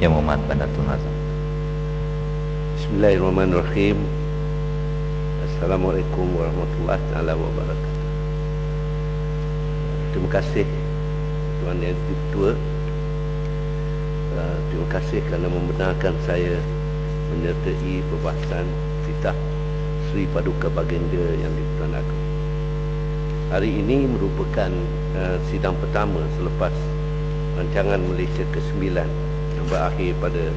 Yang Muhammad Bandar Tun Razak. Bismillahirrahmanirrahim. Assalamualaikum warahmatullahi taala wabarakatuh. Terima kasih Tuan Yang Ketua. Terima kasih kerana membenarkan saya menyertai perbahasan Titah Sri Paduka Baginda Yang di-Pertuan Agong. Hari ini merupakan sidang pertama selepas rancangan Malaysia ke-9 yang berakhir pada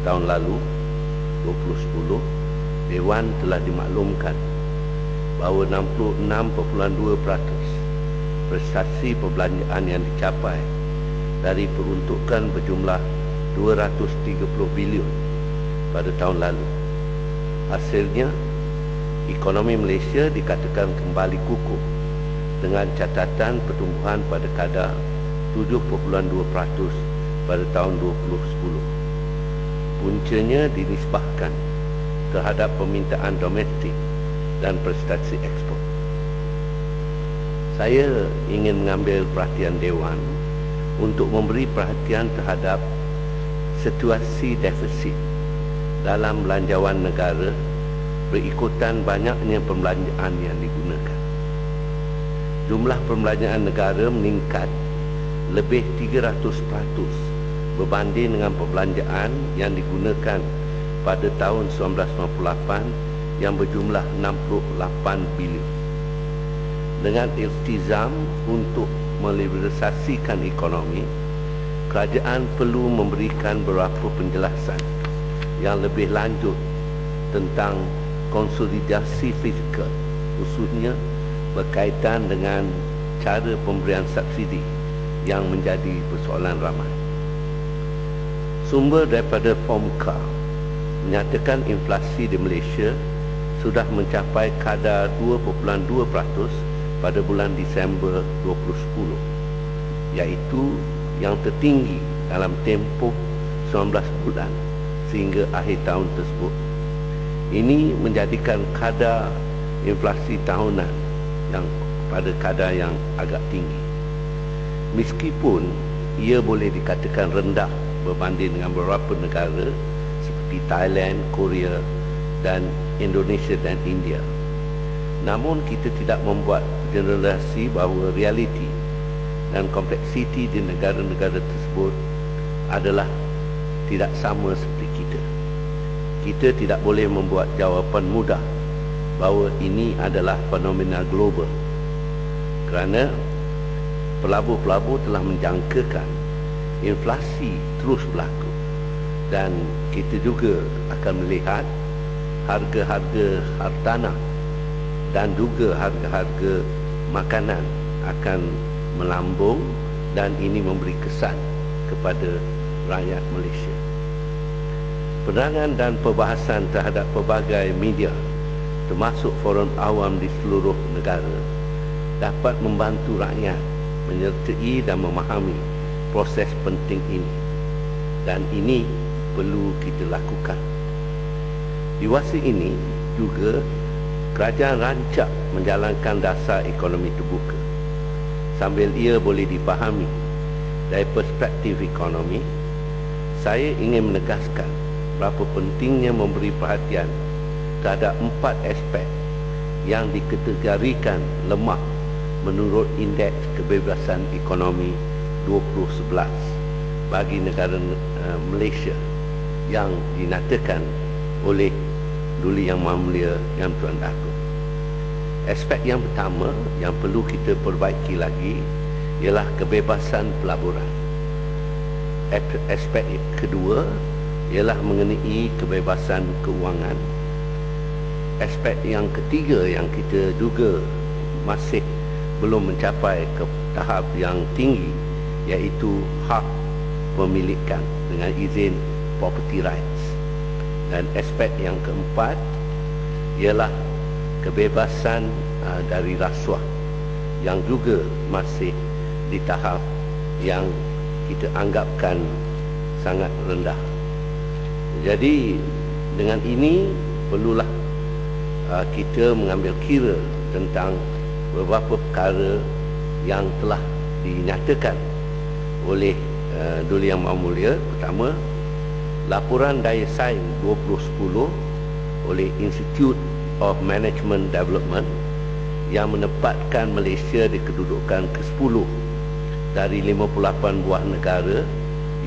tahun lalu 2010. Dewan telah dimaklumkan bahawa 66.2% prestasi perbelanjaan yang dicapai dari peruntukan berjumlah 230 bilion pada tahun lalu. Hasilnya, ekonomi Malaysia dikatakan kembali kukuh dengan catatan pertumbuhan pada kadar 7.2% pada tahun 2010. Puncanya dinisbahkan terhadap permintaan domestik dan prestasi ekspor. Saya ingin mengambil perhatian Dewan untuk memberi perhatian terhadap situasi defisit dalam belanjawan negara berikutan banyaknya perbelanjaan yang digunakan. Jumlah perbelanjaan negara meningkat lebih 300% berbanding dengan perbelanjaan yang digunakan pada tahun 1998 yang berjumlah 68 bilion. Dengan iltizam untuk meliberalisasikan ekonomi, kerajaan perlu memberikan beberapa penjelasan yang lebih lanjut tentang konsolidasi fizikal, khususnya berkaitan dengan cara pemberian subsidi yang menjadi persoalan ramai. Sumber daripada Fomka menyatakan inflasi di Malaysia sudah mencapai kadar 2.2% pada bulan Disember 2010, iaitu yang tertinggi dalam tempoh 19 bulan sehingga akhir tahun tersebut. Ini menjadikan kadar inflasi tahunan yang pada kadar yang agak tinggi. Meskipun ia boleh dikatakan rendah berbanding dengan beberapa negara seperti Thailand, Korea dan Indonesia dan India. Namun kita tidak membuat generalisasi bahawa realiti dan kompleksiti di negara-negara tersebut adalah tidak sama seperti kita. Kita tidak boleh membuat jawapan mudah bahawa ini adalah fenomena global, kerana pelabur-pelabur telah menjangkakan inflasi terus berlaku, dan kita juga akan melihat harga-harga hartanah dan juga harga-harga makanan akan melambung, dan ini memberi kesan kepada rakyat Malaysia. Penerangan dan perbahasan terhadap pelbagai media termasuk forum awam di seluruh negara dapat membantu rakyat menyertai dan memahami proses penting ini, dan ini perlu kita lakukan. Di masa ini juga kerajaan rancak menjalankan dasar ekonomi terbuka. Sambil ia boleh dipahami dari perspektif ekonomi, saya ingin menegaskan berapa pentingnya memberi perhatian terhadap 4 aspek yang dikategorikan lemah menurut Indeks Kebebasan Ekonomi 2011 bagi negara Malaysia yang dinyatakan oleh Duli Yang Maha Mulia Yang Tuan Agong. Aspek yang pertama yang perlu kita perbaiki lagi ialah kebebasan pelaburan. Aspek kedua ialah mengenai kebebasan keuangan. Aspek yang ketiga yang kita juga masih belum mencapai ke tahap yang tinggi, iaitu hak pemilikan dengan izin property rights. Dan aspek yang keempat ialah kebebasan dari rasuah yang juga masih di tahap yang kita anggapkan sangat rendah. Jadi dengan ini perlulah kita mengambil kira tentang beberapa perkara yang telah dinyatakan oleh Duli Yang Maha Mulia. Pertama, laporan daya saing 2010 oleh Institute of Management Development yang menempatkan Malaysia di kedudukan ke-10 dari 58 buah negara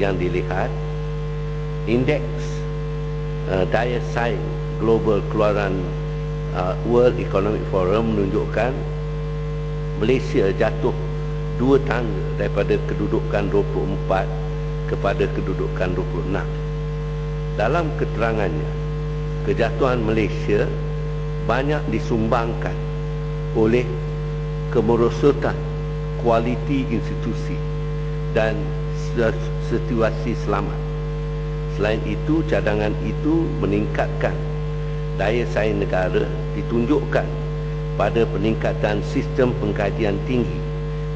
yang dilihat. Indeks daya saing global keluaran World Economic Forum menunjukkan Malaysia jatuh 2 tangga daripada kedudukan 24 kepada kedudukan 26. Dalam keterangannya, kejatuhan Malaysia banyak disumbangkan oleh kemerosotan kualiti institusi dan situasi selamat. Selain itu, cadangan itu meningkatkan daya saing negara ditunjukkan pada peningkatan sistem pengkajian tinggi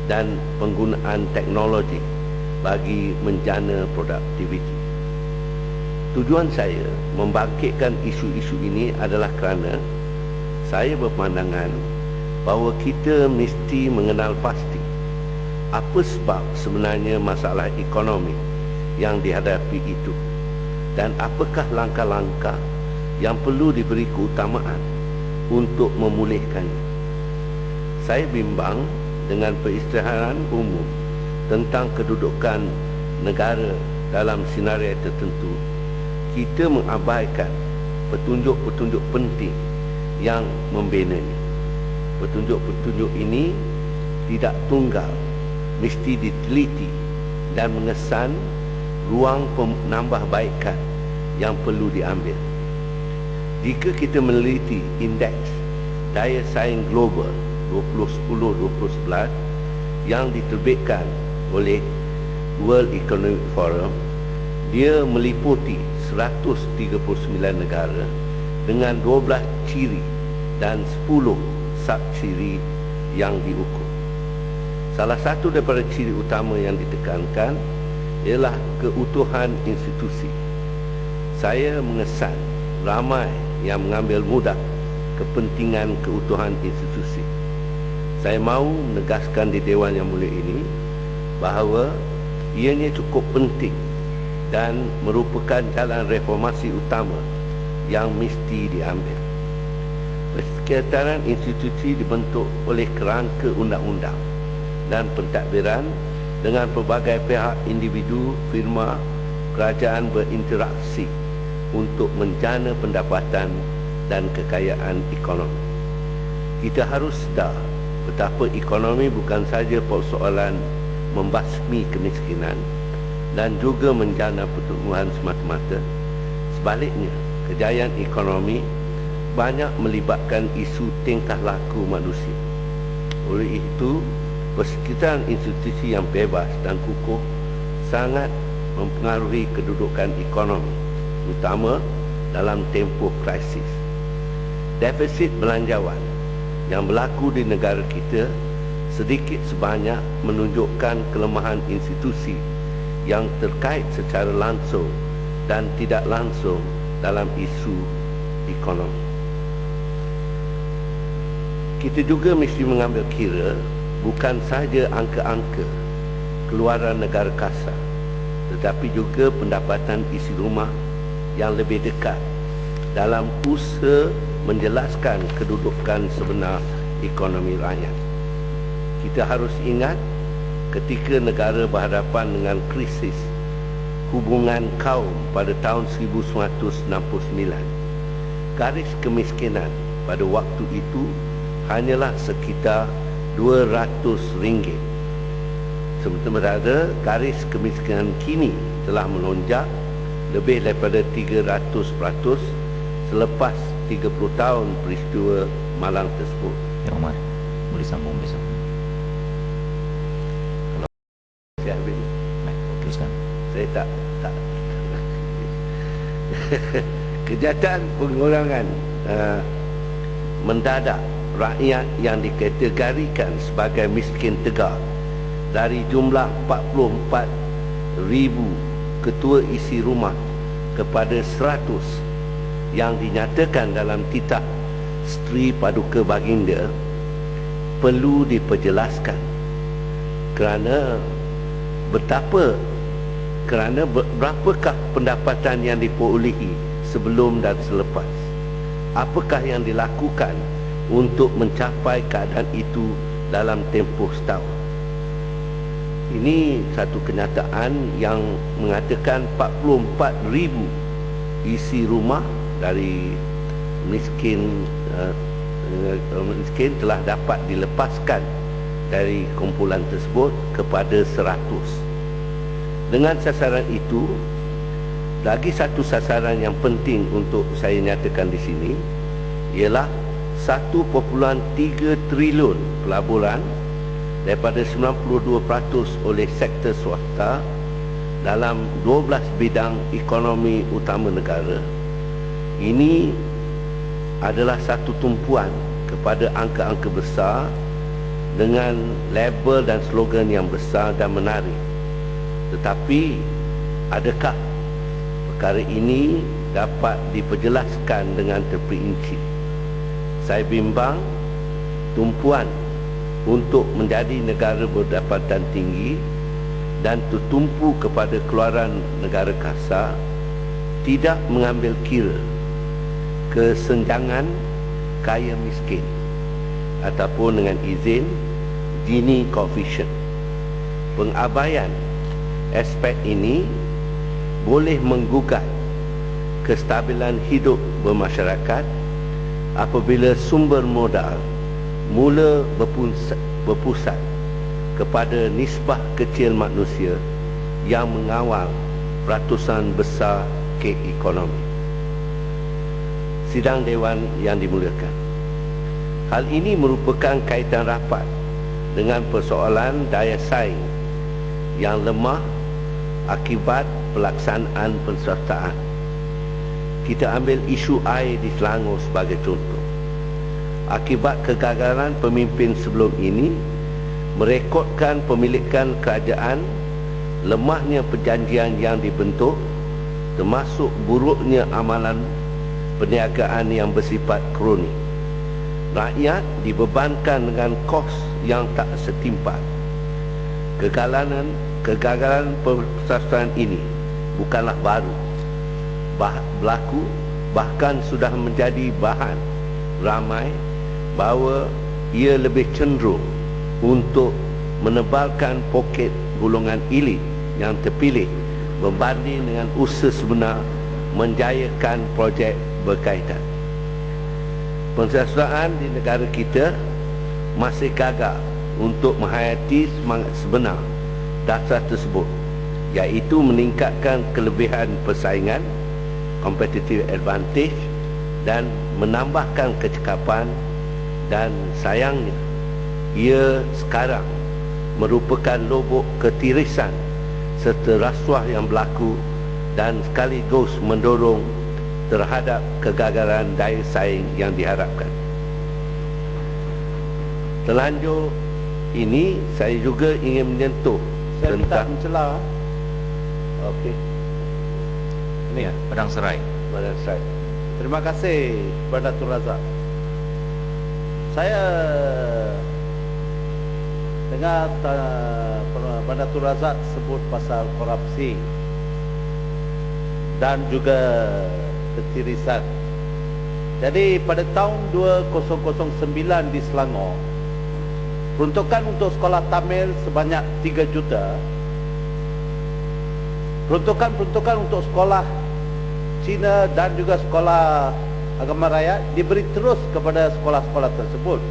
dan penggunaan teknologi bagi menjana produktiviti. Tujuan saya membangkitkan isu-isu ini adalah kerana saya berpandangan bahawa kita mesti mengenal pasti apa sebab sebenarnya masalah ekonomi yang dihadapi itu dan apakah langkah-langkah yang perlu diberi keutamaan untuk memulihkannya. Saya bimbang dengan perisytiharan umum tentang kedudukan negara dalam senario tertentu. Kita mengabaikan petunjuk-petunjuk penting yang membinanya. Petunjuk-petunjuk ini tidak tunggal, mesti diteliti dan mengesan ruang penambahbaikan yang perlu diambil. Jika kita meneliti indeks daya saing global 2010-2011 yang diterbitkan oleh World Economic Forum, dia meliputi 139 negara dengan 12 ciri dan 10 sub-ciri yang diukur. Salah satu daripada ciri utama yang ditekankan ialah keutuhan institusi. Saya mengesan ramai yang mengambil mudah kepentingan keutuhan institusi. Saya mahu menegaskan di Dewan Yang Mulia ini bahawa ianya cukup penting dan merupakan jalan reformasi utama yang mesti diambil. Persekitaran institusi dibentuk oleh kerangka undang-undang dan pentadbiran dengan pelbagai pihak, individu, firma, kerajaan berinteraksi untuk menjana pendapatan dan kekayaan ekonomi. Kita harus sedar betapa ekonomi bukan saja persoalan membasmi kemiskinan dan juga menjana pertumbuhan semata-mata. Sebaliknya, kejayaan ekonomi banyak melibatkan isu tingkah laku manusia. Oleh itu, persekitaran institusi yang bebas dan kukuh sangat mempengaruhi kedudukan ekonomi, terutama dalam tempoh krisis. Defisit belanjawan yang berlaku di negara kita sedikit sebanyak menunjukkan kelemahan institusi yang terkait secara langsung dan tidak langsung dalam isu ekonomi. Kita juga mesti mengambil kira bukan sahaja angka-angka keluaran negara kasar, tetapi juga pendapatan isi rumah yang lebih dekat dalam usaha menjelaskan kedudukan sebenar ekonomi rakyat. Kita harus ingat ketika negara berhadapan dengan krisis hubungan kaum pada tahun 1969, garis kemiskinan pada waktu itu hanyalah sekitar RM200. Sementara garis kemiskinan kini telah melonjak lebih daripada 300% selepas 30 tahun peristiwa malang tersebut. Ya Omar, boleh sambung besok. Kalau saya habis, Teruskan. saya tak kejahatan pengurangan mendadak rakyat yang dikategorikan sebagai miskin tegar dari jumlah 44,000 ketua isi rumah kepada 100 yang dinyatakan dalam titah Sri Paduka Baginda perlu diperjelaskan kerana betapa kerana berapakah pendapatan yang diperolehi sebelum dan selepas? Apakah yang dilakukan untuk mencapai keadaan itu dalam tempoh setahun? Ini satu kenyataan yang mengatakan 44,000 isi rumah dari miskin telah dapat dilepaskan dari kumpulan tersebut kepada 100. Dengan sasaran itu, lagi satu sasaran yang penting untuk saya nyatakan di sini ialah 1.3 triliun pelaburan daripada 92% oleh sektor swasta dalam 12 bidang ekonomi utama negara. Ini adalah satu tumpuan kepada angka-angka besar dengan label dan slogan yang besar dan menarik. Tetapi adakah perkara ini dapat diperjelaskan dengan terperinci? Saya bimbang tumpuan untuk menjadi negara berdapatan tinggi dan tertumpu kepada keluaran negara kasar tidak mengambil kira kesenjangan kaya miskin ataupun dengan izin Gini coefficient. Pengabaian aspek ini boleh menggugat kestabilan hidup bermasyarakat apabila sumber modal mula berpusat kepada nisbah kecil manusia yang mengawal ratusan besar kek ekonomi. Sidang Dewan yang dimuliakan, hal ini merupakan kaitan rapat dengan persoalan daya saing yang lemah akibat pelaksanaan penswastaan. Kita ambil isu air di Selangor sebagai contoh. Akibat kegagalan pemimpin sebelum ini merekodkan pemilikan kerajaan, lemahnya perjanjian yang dibentuk, termasuk buruknya amalan perniagaan yang bersifat kronik. Rakyat dibebankan dengan kos yang tak setimpal. Kegagalan persatuan ini bukanlah baru, berlaku, bahkan sudah menjadi bahan ramai bahawa ia lebih cenderung untuk menebalkan poket golongan elit yang terpilih berbanding dengan usaha sebenar menjayakan projek berkaitan. Persatuan di negara kita masih gagal untuk menghayati semangat sebenar dasar tersebut, iaitu meningkatkan kelebihan persaingan, competitive advantage, dan menambahkan kecekapan. Dan sayangnya ia sekarang merupakan lubuk ketirisan serta rasuah yang berlaku dan sekaligus mendorong terhadap kegagalan daya saing yang diharapkan. Terlanjur ini, saya juga ingin menyentuh tentang mencela. Okey. Ini ya, Padang Serai. Padang Serai. Terima kasih kepada Tun Razak. Saya dengar Bandar Tun Razak sebut pasal korupsi dan juga ketirisan. Jadi pada tahun 2009 di Selangor, peruntukan untuk sekolah Tamil sebanyak 3 juta. Peruntukan untuk sekolah Cina dan juga sekolah agama raya diberi terus kepada sekolah-sekolah tersebut.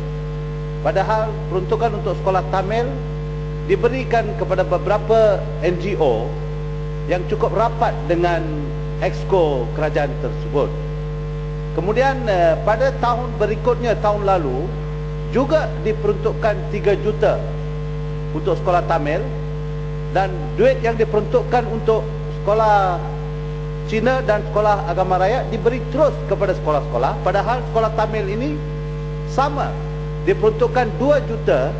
Padahal peruntukan untuk sekolah Tamil diberikan kepada beberapa NGO yang cukup rapat dengan exco kerajaan tersebut. Kemudian pada tahun berikutnya, tahun lalu, juga diperuntukkan 3 juta untuk sekolah Tamil, dan duit yang diperuntukkan untuk sekolah Cina dan sekolah agama raya diberi terus kepada sekolah-sekolah. Padahal sekolah Tamil ini sama, diperuntukkan 2 juta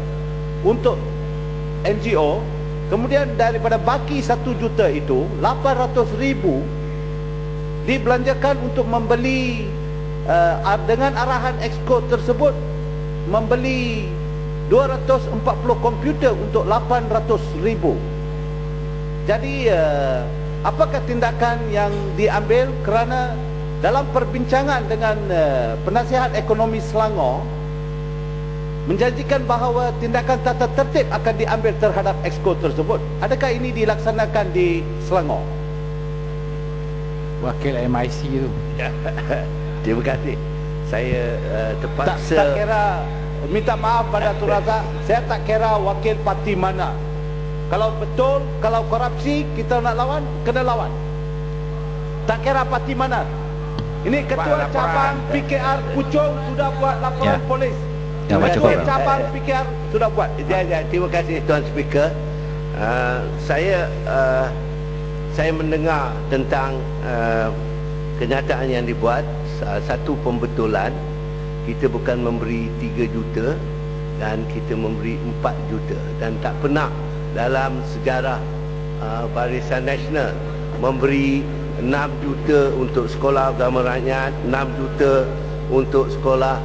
untuk NGO. Kemudian daripada baki 1 juta itu, 800,000 dibelanjakan untuk membeli, dengan arahan exco tersebut, membeli 240 komputer untuk 800,000. Jadi apakah tindakan yang diambil? Kerana dalam perbincangan dengan penasihat ekonomi Selangor menjanjikan bahawa tindakan tata tertib akan diambil terhadap exco tersebut. Adakah ini dilaksanakan di Selangor? Wakil MIC tu. Terima kasih. Saya terpaksa Tak kira, minta maaf pada Tun Razak, saya tak kira wakil parti mana. Kalau betul, kalau korupsi kita nak lawan, kena lawan. Tak kira parti mana. Ini ketua Laporan. cabang PKR Puchong sudah buat laporan Ya. polis. Ya, baca Ketua korang. cabang PKR sudah buat. terima kasih Tuan Speaker. Saya mendengar tentang kenyataan yang dibuat. Satu pembetulan, kita bukan memberi 3 juta dan kita memberi 4 juta, dan tak pernah dalam sejarah Barisan Nasional memberi 6 juta untuk sekolah agama rakyat, 6 juta untuk sekolah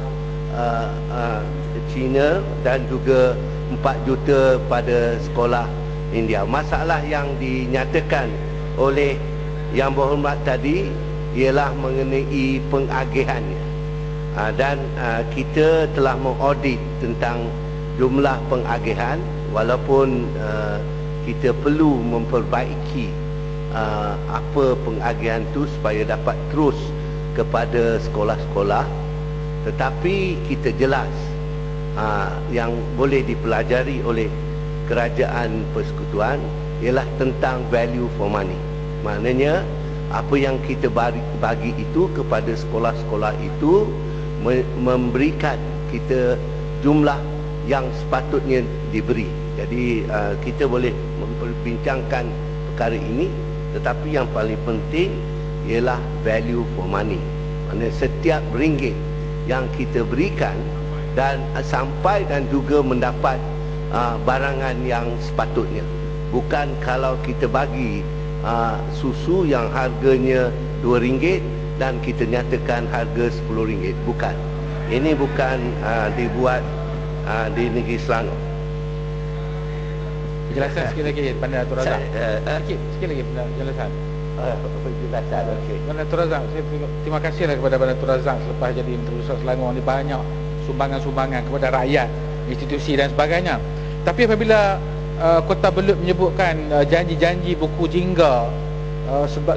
Cina, dan juga 4 juta pada sekolah India. Masalah yang dinyatakan oleh Yang Berhormat tadi ialah mengenai pengagihannya, dan kita telah mengaudit tentang jumlah pengagihan, walaupun kita perlu memperbaiki apa pengagihan itu supaya dapat terus kepada sekolah-sekolah. Tetapi kita jelas yang boleh dipelajari oleh kerajaan persekutuan ialah tentang value for money. Maknanya apa yang kita bagi itu kepada sekolah-sekolah itu memberikan kita jumlah yang sepatutnya diberi. Jadi kita boleh memperbincangkan perkara ini, tetapi yang paling penting ialah value for money. Maksudnya setiap ringgit yang kita berikan dan sampai dan juga mendapat barangan yang sepatutnya. Bukan kalau kita bagi susu yang harganya RM2 dan kita nyatakan harga RM10. Bukan. Ini bukan dibuat di negeri Selangor. Penjelasan sikit lagi Bandar Tun Razak. Sikit lagi penjelasan. Penjelasan, okey. Bandar Tun Razak, saya terima kasihlah kepada Bandar Tun Razak selepas jadi Menteri Besar Selangor ni banyak sumbangan-sumbangan kepada rakyat, institusi dan sebagainya. Tapi apabila Kota Belud menyebutkan janji-janji buku jingga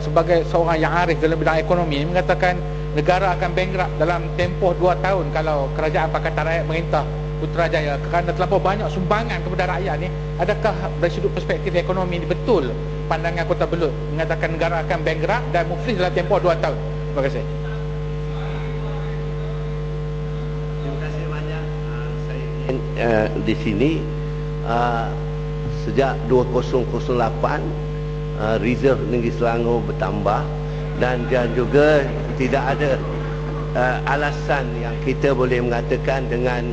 sebagai seorang yang arif dalam bidang ekonomi, mengatakan negara akan bankrupt dalam tempoh 2 tahun kalau kerajaan Pakatan Rakyat Merintah Putrajaya, kerana terlampau banyak sumbangan kepada rakyat ni. Adakah dari sudut perspektif ekonomi ni betul pandangan Kota Belud mengatakan negara akan bankrupt dan muflis dalam tempoh 2 tahun? Terima kasih. Terima kasih banyak. Saya ingin di sini sejak 2008 reserve negeri Selangor bertambah, dan juga tidak ada alasan yang kita boleh mengatakan dengan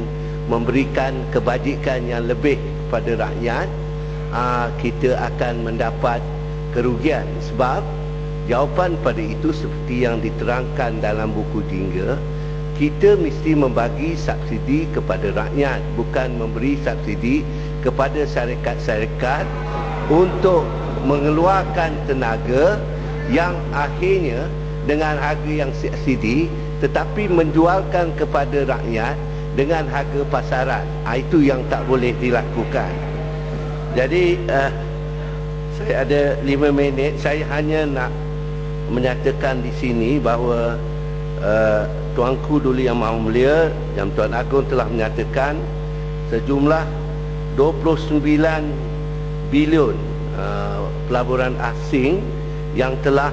memberikan kebajikan yang lebih kepada rakyat kita akan mendapat kerugian. Sebab jawapan pada itu seperti yang diterangkan dalam buku jingga, kita mesti membagi subsidi kepada rakyat, bukan memberi subsidi kepada syarikat-syarikat untuk mengeluarkan tenaga yang akhirnya dengan harga yang subsidi tetapi menjualkan kepada rakyat dengan harga pasaran. Itu yang tak boleh dilakukan. Jadi saya ada 5 minit. Saya hanya nak menyatakan di sini bahawa Tuanku Duli Yang Maha Mulia Yang Tuan Agong telah menyatakan sejumlah 29 bilion pelaburan asing yang telah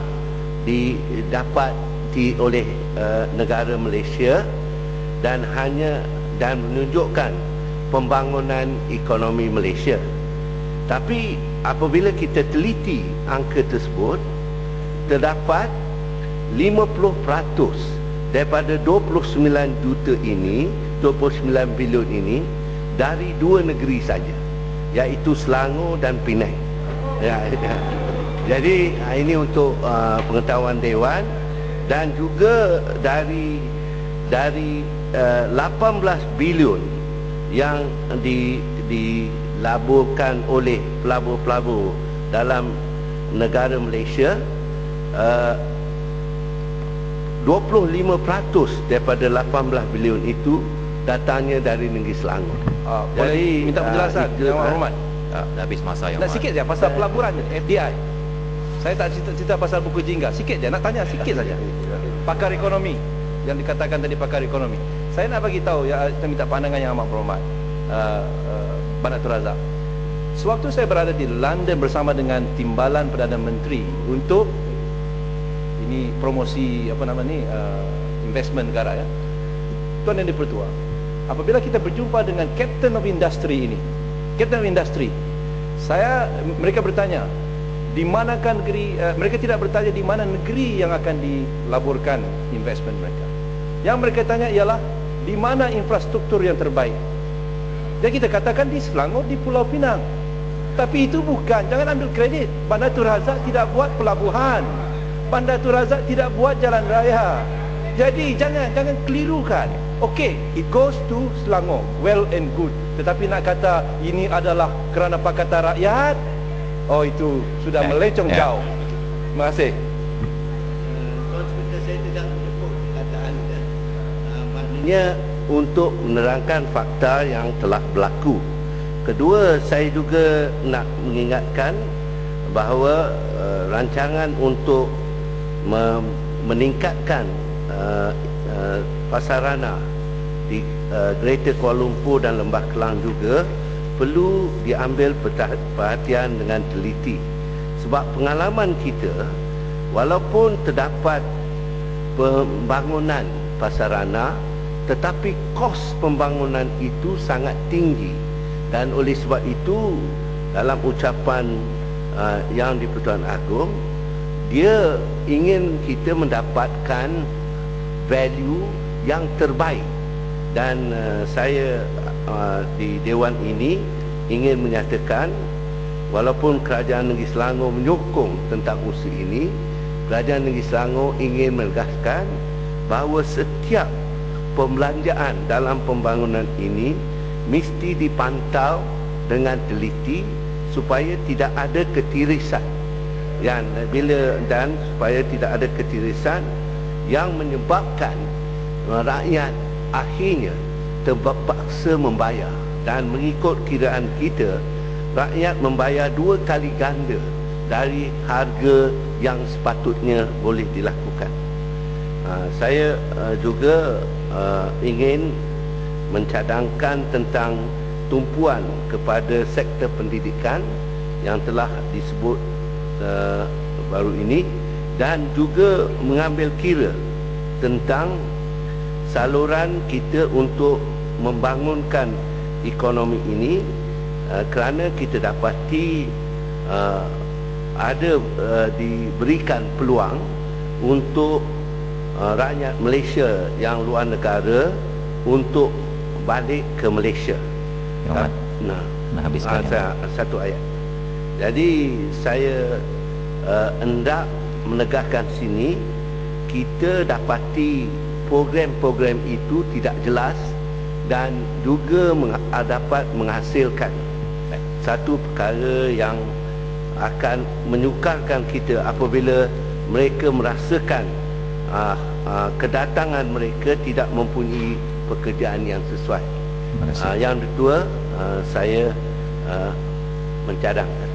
didapati oleh negara Malaysia, dan menunjukkan pembangunan ekonomi Malaysia. Tapi apabila kita teliti angka tersebut, terdapat 50% daripada 29 juta ini, 29 bilion ini dari 2 negeri saja, iaitu Selangor dan Penang. Jadi ini untuk pengetahuan Dewan, dan juga dari 18 bilion yang dilaburkan oleh pelabur-pelabur dalam negara Malaysia, 25% daripada 18 bilion itu datangnya dari negeri Selangor. Boleh minta penjelasan Yang Hormat? Dah habis masa yang Nak sikit je pasal pelaburan FDI. Saya tak cerita pasal buku jingga. Sikit je, nak tanya sikit saja. Pakar ekonomi yang dikatakan tadi, pakar ekonomi. Saya nak bagi tahu, ya, saya minta pandangan yang amat berhormat, Banatul Razak. Sewaktu saya berada di London bersama dengan Timbalan Perdana Menteri untuk ini promosi investment negara, ya, Tuan Yang Dipertua, apabila kita berjumpa dengan Captain of Industry ini, Captain of Industry, mereka bertanya di manakah negeri, mereka tidak bertanya di mana negeri yang akan dilaburkan investment mereka. Yang mereka tanya ialah di mana infrastruktur yang terbaik. Dan kita katakan di Selangor, di Pulau Pinang. Tapi itu bukan, jangan ambil kredit. Banatul Razak tidak buat pelabuhan, Banatul Razak tidak buat jalan raya. Jadi jangan kelirukan. Okey, it goes to Selangor, well and good. Tetapi nak kata ini adalah kerana Pakatan Rakyat, oh itu sudah melencong jauh. Terima kasih. Tuan Speaker, saya tidak menyebut perkataan Anda. Maknanya untuk menerangkan fakta yang telah berlaku. Kedua, saya juga nak mengingatkan bahawa rancangan untuk meningkatkan pasarana di Greater Kuala Lumpur dan Lembah Kelang juga perlu diambil perhatian dengan teliti. Sebab pengalaman kita, walaupun terdapat pembangunan pasarana, tetapi kos pembangunan itu sangat tinggi. Dan oleh sebab itu, dalam ucapan Yang di-Pertuan Agong, dia ingin kita mendapatkan value yang terbaik. Dan saya di Dewan ini ingin menyatakan, walaupun Kerajaan Negeri Selangor menyokong tentang usaha ini, Kerajaan Negeri Selangor ingin menegaskan bahawa setiap pembelanjaan dalam pembangunan ini mesti dipantau dengan teliti supaya tidak ada ketirisan supaya tidak ada ketirisan yang menyebabkan rakyat akhirnya terpaksa membayar. Dan mengikut kiraan kita, rakyat membayar 2 kali ganda dari harga yang sepatutnya boleh dilakukan. Saya juga ingin mencadangkan tentang tumpuan kepada sektor pendidikan yang telah disebut baru ini, dan juga mengambil kira tentang saluran kita untuk membangunkan ekonomi ini, kerana kita dapati ada diberikan peluang untuk rakyat Malaysia yang luar negara untuk balik ke Malaysia. Nak habiskan satu ayat. Jadi saya hendak menegaskan sini, kita dapati program-program itu tidak jelas dan juga dapat menghasilkan satu perkara yang akan menyukarkan kita apabila mereka merasakan kedatangan mereka tidak mempunyai pekerjaan yang sesuai. Yang kedua, saya mencadangkan